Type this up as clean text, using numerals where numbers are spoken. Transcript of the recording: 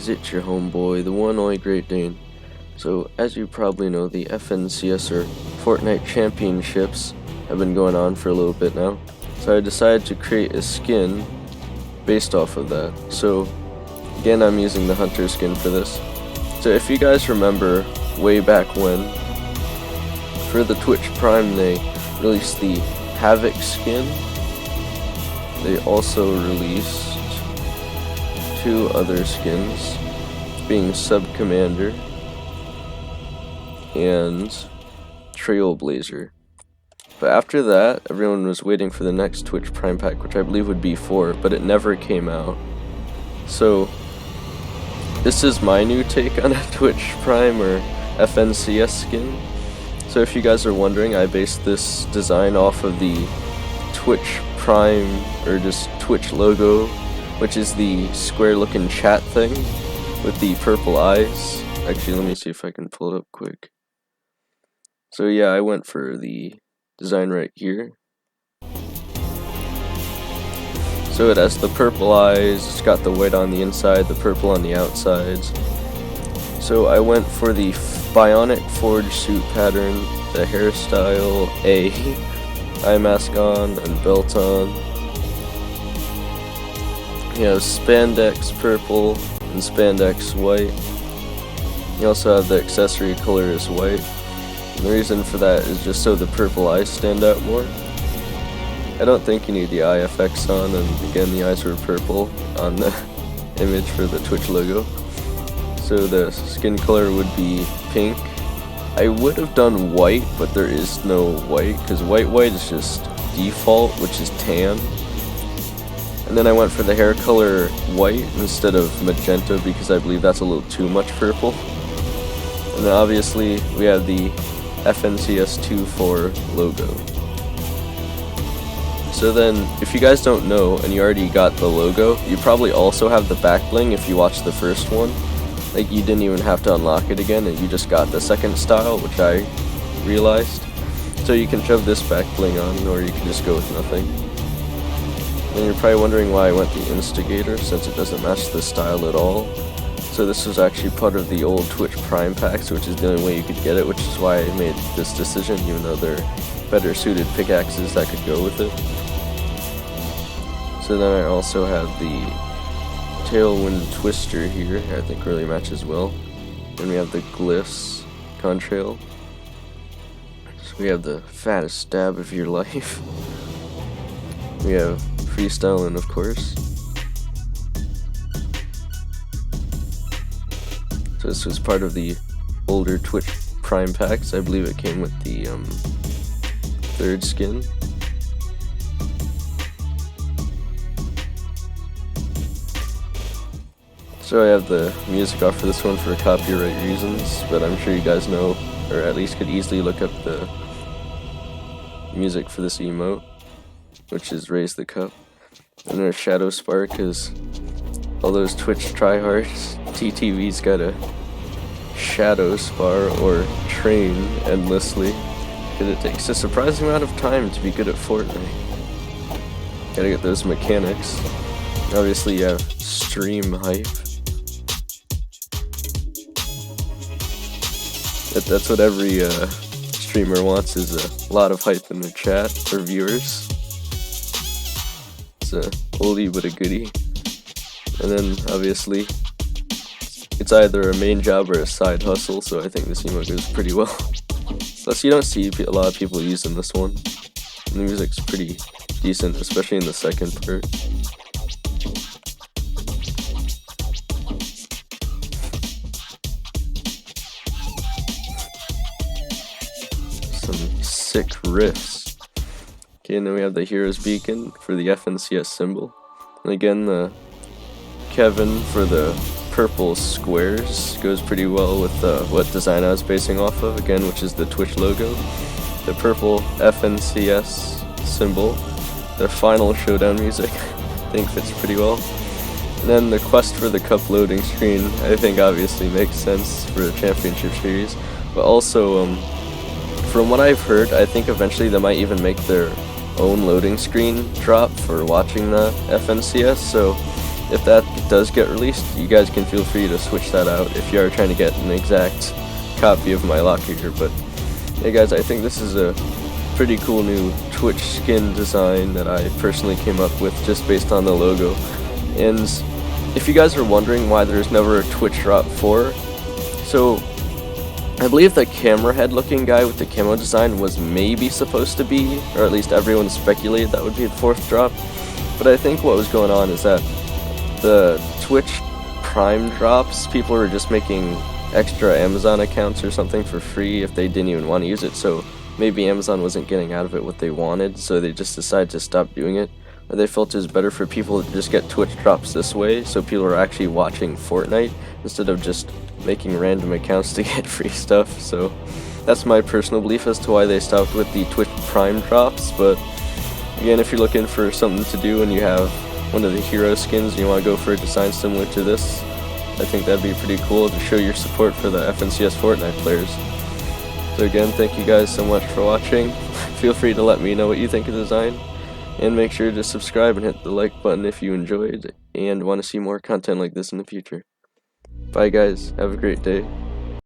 guys, it's your homeboy, the one only Great Dane. So, as you probably know, the FNCS or Fortnite Championships have been going on for a little bit now. So I decided to create a skin based off of that. So, again, I'm using the Hunter skin for this. So if you guys remember way back when, for the Twitch Prime, they released the Havoc skin. They also released two other skins, being Sub-Commander and Trailblazer. But after that, everyone was waiting for the next Twitch Prime pack, which I believe would be 4, but it never came out. So this is my new take on a Twitch Prime or FNCS skin. So if you guys are wondering, I based this design off of the Twitch Prime, or just Twitch logo, which is the square looking chat thing with the purple eyes. Actually, let me see if I can pull it up quick. So yeah, I went for the design right here. So it has the purple eyes, it's got the white on the inside, the purple on the outsides. So I went for the Bionic Forge suit pattern, the hairstyle, eye mask on, and belt on. You have spandex purple and spandex white. You also have the accessory color is white. And the reason for that is just so the purple eyes stand out more. I don't think you need the eye effects on, and again the eyes were purple on the image for the Twitch logo. So the skin color would be pink. I would have done white, but there is no white, because white is just default, which is tan. And then I went for the hair color white instead of magenta, because I believe that's a little too much purple. And then obviously we have the FNCS 24 logo. So then, if you guys don't know and you already got the logo, you probably also have the back bling if you watched the first one. Like, you didn't even have to unlock it again, and you just got the second style, which I realized. So you can shove this back bling on, or you can just go with nothing. And you're probably wondering why I went the Instigator, since it doesn't match the style at all. So this was actually part of the old Twitch Prime packs, which is the only way you could get it, which is why I made this decision, even though they're better suited pickaxes that could go with it. So then I also have the Tailwind Twister here, I think really matches well. Then we have the Glyphs Contrail. So we have the fattest stab of your life. We have Freestyling, of course. So this was part of the older Twitch Prime packs. I believe it came with the third skin. So I have the music off for this one for copyright reasons, but I'm sure you guys know, or at least could easily look up the music for this emote, which is Raise the Cup. And then a Shadow Spark, because all those Twitch tryhards, TTV's gotta shadow spar or train endlessly, because it takes a surprising amount of time to be good at Fortnite. Gotta get those mechanics. Obviously you have stream hype. That's what every streamer wants, is a lot of hype in the chat for viewers. It's a oldie but a goodie. And then obviously it's either a main job or a side hustle, so I think this emote goes pretty well. Plus you don't see a lot of people using this one. And the music's pretty decent, especially in the second part. Some sick riffs. Okay, and then we have the Hero's Beacon for the FNCS symbol. And again, the Kevin for the purple squares goes pretty well with what design I was basing off of, again, which is the Twitch logo. The purple FNCS symbol, the final showdown music, I think fits pretty well. And then the quest for the cup loading screen, I think obviously makes sense for a championship series, but also from what I've heard, I think eventually they might even make their own loading screen drop for watching the FNCS, so if that does get released, you guys can feel free to switch that out if you are trying to get an exact copy of my lock here. But hey guys, I think this is a pretty cool new Twitch skin design that I personally came up with just based on the logo. And if you guys are wondering why there's never a Twitch drop 4, so I believe the camera head looking guy with the camo design was maybe supposed to be, or at least everyone speculated that would be the 4th drop. But I think what was going on is that the Twitch Prime drops, people were just making extra Amazon accounts or something for free if they didn't even want to use it, so maybe Amazon wasn't getting out of it what they wanted, so they just decided to stop doing it. Or they felt it was better for people to just get Twitch drops this way, so people are actually watching Fortnite instead of just making random accounts to get free stuff. So that's my personal belief as to why they stopped with the Twitch Prime drops. But again, if you're looking for something to do and you have one of the hero skins and you want to go for a design similar to this, I think that'd be pretty cool to show your support for the FNCS Fortnite players. So again, thank you guys so much for watching. Feel free to let me know what you think of the design, and make sure to subscribe and hit the like button if you enjoyed and want to see more content like this in the future. Bye guys, have a great day.